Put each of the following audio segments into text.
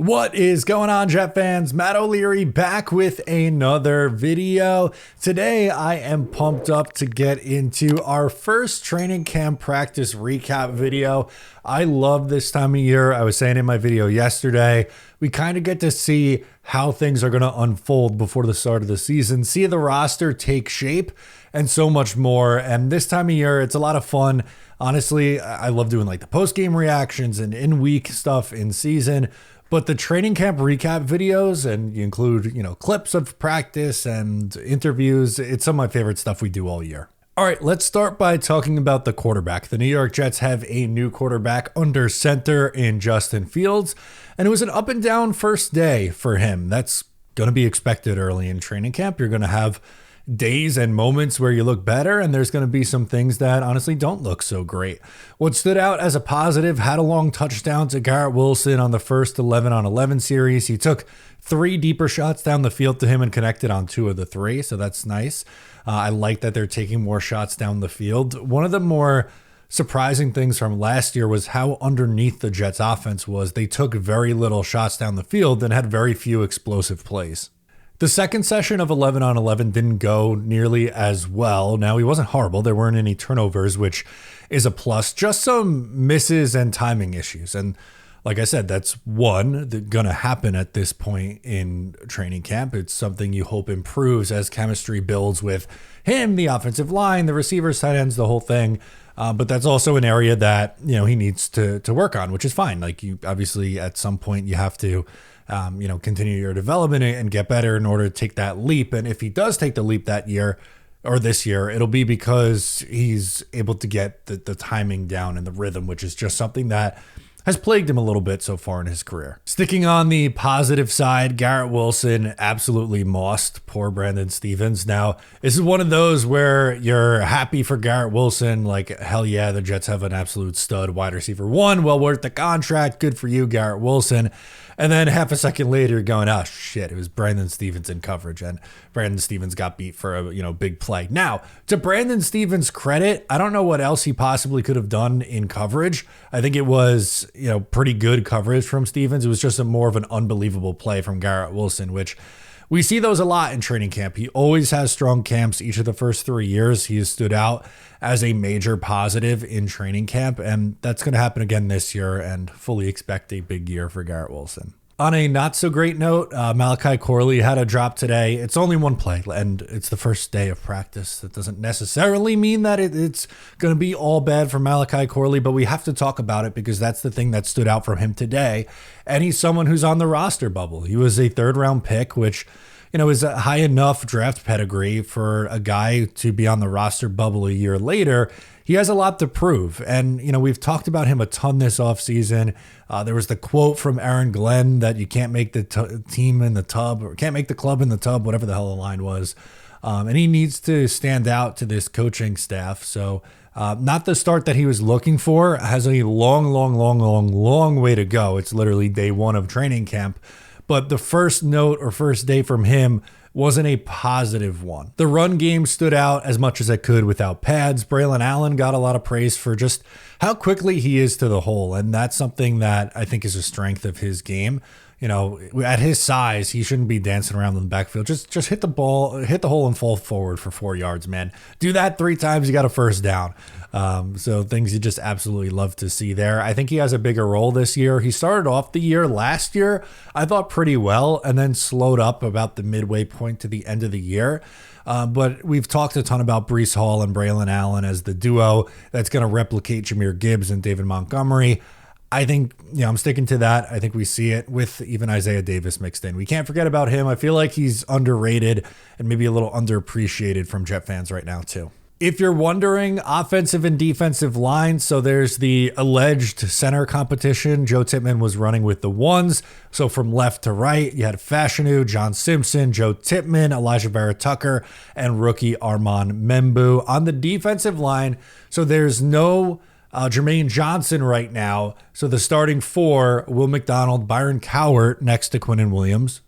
What is going on, Jet fans? Matt O'Leary back with another video. Today, I am pumped up to get into our first training camp practice recap video. I love this time of year. I was saying in my video yesterday, we kind of get to see how things are going to unfold before the start of the season, see the roster take shape, and so much more. And this time of year, it's a lot of fun. Honestly, I love doing like the post-game reactions and in-week stuff in season. But the training camp recap videos, and you include, clips of practice and interviews, it's some of my favorite stuff we do all year. All right, let's start by talking about the quarterback. The New York Jets have a new quarterback under center in Justin Fields, and it was an up and down first day for him. That's going to be expected early in training camp. You're going to have days and moments where you look better, and there's going to be some things that honestly don't look so great. What stood out as a positive, had a long touchdown to Garrett Wilson on the first 11-on-11 series. He took 3 deeper shots down the field to him and connected on 2 of the 3, so that's nice. I like that they're taking more shots down the field. One of the more surprising things from last year was how underneath the Jets offense was. They took very little shots down the field and had very few explosive plays. The second session of 11-on-11 didn't go nearly as well. Now, he wasn't horrible. There weren't any turnovers, which is a plus. Just some misses and timing issues. And like I said, that's going to happen at this point in training camp. It's something you hope improves as chemistry builds with him, the offensive line, the receivers, tight ends, the whole thing. But that's also an area that, he needs to work on, which is fine. Like, you obviously at some point you have to continue your development and get better in order to take that leap. And if he does take the leap that year or this year, it'll be because he's able to get the timing down and the rhythm, which is just something that has plagued him a little bit so far in his career. Sticking on the positive side, Garrett Wilson absolutely mossed poor Brandon Stephens. Now, this is one of those where you're happy for Garrett Wilson, like, hell yeah, the Jets have an absolute stud wide receiver 1, well worth the contract, good for you, Garrett Wilson. And then half a second later, you're going, oh shit, it was Brandon Stephens in coverage, and Brandon Stephens got beat for a big play. Now, to Brandon Stephens' credit, I don't know what else he possibly could have done in coverage. I think it was pretty good coverage from Stephens. It was just more of an unbelievable play from Garrett Wilson, which we see those a lot in training camp. He always has strong camps. Each of the first 3 years, he has stood out as a major positive in training camp, and that's going to happen again this year, and fully expect a big year for Garrett Wilson. On a not so great note, Malachi Corley had a drop today. It's only one play, and it's the first day of practice. That doesn't necessarily mean that it's going to be all bad for Malachi Corley, but we have to talk about it because that's the thing that stood out from him today. And he's someone who's on the roster bubble. He was a 3rd-round pick, which is a high enough draft pedigree for a guy to be on the roster bubble a year later. He has a lot to prove. And, we've talked about him a ton this offseason. There was the quote from Aaron Glenn that you can't make the team in the tub, or can't make the club in the tub, whatever the hell the line was. And he needs to stand out to this coaching staff. So not the start that he was looking for, has a long way to go. It's literally day 1 of training camp. But the first note or first day from him wasn't a positive one. The run game stood out as much as it could without pads. Braylon Allen got a lot of praise for just how quickly he is to the hole. And that's something that I think is a strength of his game. At his size, he shouldn't be dancing around in the backfield. Just hit the ball, hit the hole and fall forward for 4 yards, man. Do that 3 times, you got a first down. So things you just absolutely love to see there. I think he has a bigger role this year. He started off the year last year, I thought pretty well, and then slowed up about the midway point to the end of the year. But we've talked a ton about Breece Hall and Braylon Allen as the duo that's going to replicate Jahmyr Gibbs and David Montgomery. I think, I'm sticking to that. I think we see it with even Isaiah Davis mixed in. We can't forget about him. I feel like he's underrated and maybe a little underappreciated from Jet fans right now too. If you're wondering, offensive and defensive line, so there's the alleged center competition. Joe Tippmann was running with the ones. So from left to right, you had Fashanu, John Simpson, Joe Tippmann, Elijah Vera-Tucker, and rookie Armand Membu. On the defensive line, so there's no Jermaine Johnson right now. So the starting 4, Will McDonald, Byron Cowart next to Quinnen Williams,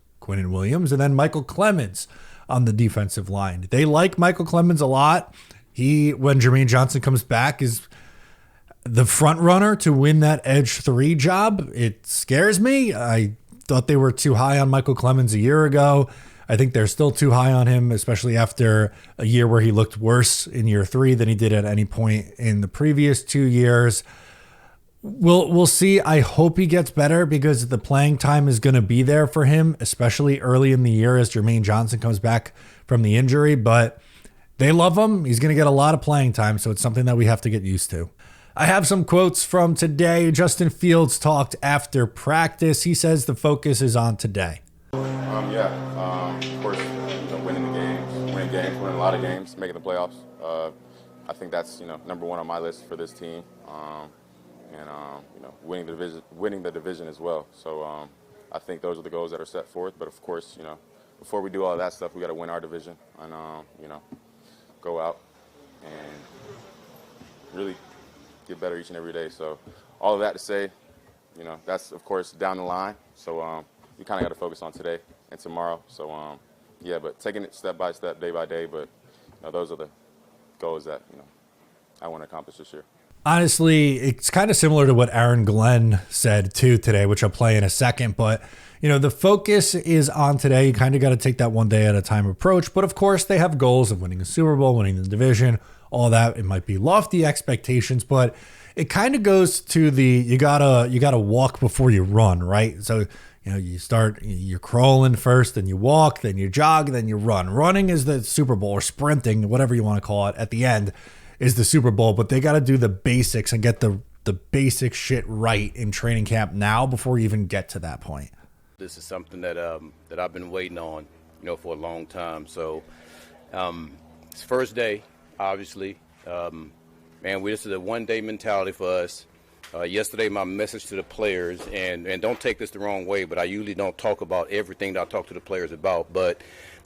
and then Michael Clemens on the defensive line. They like Michael Clemens a lot. He, when Jermaine Johnson comes back, is the front runner to win that edge 3 job. It scares me. I thought they were too high on Michael Clemens a year ago. I think they're still too high on him, especially after a year where he looked worse in year 3 than he did at any point in the previous 2 years. We'll see. I hope he gets better because the playing time is going to be there for him, especially early in the year as Jermaine Johnson comes back from the injury. But they love him. He's going to get a lot of playing time, so it's something that we have to get used to. I have some quotes from today. Justin Fields talked after practice. He says the focus is on today. Of course, winning games, winning a lot of games, making the playoffs. I think that's number one on my list for this team. Winning the division as well. So I think those are the goals that are set forth. But of course, before we do all of that stuff, we got to win our division and go out and really get better each and every day. So all of that to say, that's of course down the line. So we kind of got to focus on today and tomorrow. So but taking it step by step, day by day. But those are the goals that I want to accomplish this year. Honestly, it's kind of similar to what Aaron Glenn said too today, which I'll play in a second. But, the focus is on today. You kind of got to take that one day at a time approach. But of course, they have goals of winning the Super Bowl, winning the division, all that. It might be lofty expectations, but it kind of goes to you gotta walk before you run, right? So, you're crawling first, then you walk, then you jog, then you run. Running is the Super Bowl, or sprinting, whatever you want to call it, at the end is the Super Bowl, but they got to do the basics and get the basic shit right in training camp now before you even get to that point. This is something that I've been waiting on, for a long time. So it's first day, obviously. This is a one-day mentality for us. Yesterday, my message to the players, and don't take this the wrong way, but I usually don't talk about everything that I talk to the players about, but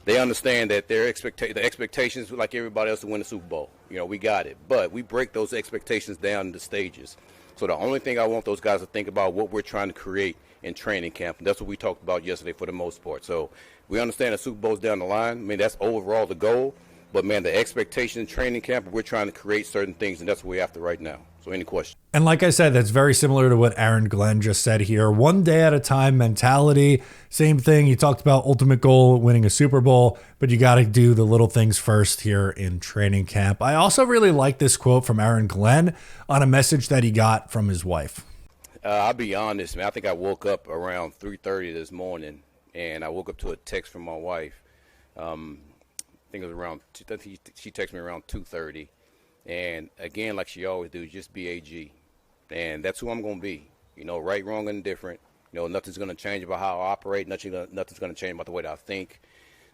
they understand that the expectations, like everybody else, to win the Super Bowl. We got it. But we break those expectations down into stages. So the only thing I want those guys to think about what we're trying to create in training camp. And that's what we talked about yesterday for the most part. So we understand the Super Bowl's down the line. That's overall the goal. But, the expectation in training camp, we're trying to create certain things, and that's what we're after right now. So any questions? And like I said, that's very similar to what Aaron Glenn just said here. One day at a time mentality. Same thing. He talked about ultimate goal, winning a Super Bowl, but you got to do the little things first here in training camp. I also really like this quote from Aaron Glenn on a message that he got from his wife. I'll be honest, man. I think I woke up around 3:30 this morning, and I woke up to a text from my wife. I think it was around, she texted me around 2:30. And again, like she always do, just be AG. And that's who I'm going to be. Right, wrong, and different. Nothing's going to change about how I operate. Nothing's going to change about the way that I think.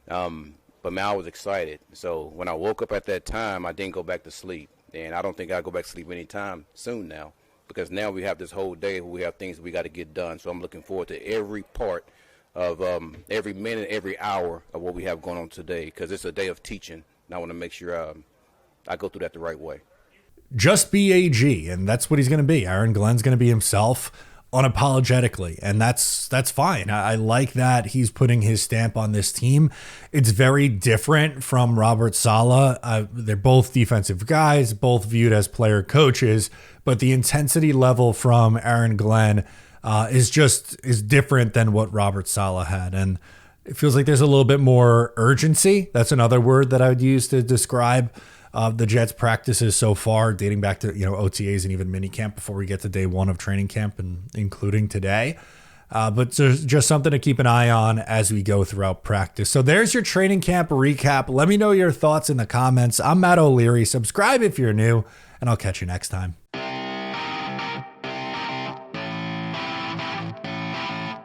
But, I was excited. So when I woke up at that time, I didn't go back to sleep. And I don't think I'll go back to sleep anytime soon now. Because now we have this whole day where we have things we got to get done. So I'm looking forward to every part of every minute, every hour of what we have going on today. Because it's a day of teaching. And I want to make sure I go through that the right way. Just be AG, and that's what he's going to be. Aaron Glenn's going to be himself unapologetically, and that's fine. I like that he's putting his stamp on this team. It's very different from Robert Saleh. They're both defensive guys, both viewed as player coaches, but the intensity level from Aaron Glenn is different than what Robert Saleh had, and it feels like there's a little bit more urgency. That's another word that I would use to describe the Jets' practices so far, dating back to OTAs and even minicamp before we get to day one of training camp, and including today. But there's just something to keep an eye on as we go throughout practice. So there's your training camp recap. Let me know your thoughts in the comments. I'm Matt O'Leary. Subscribe if you're new, and I'll catch you next time.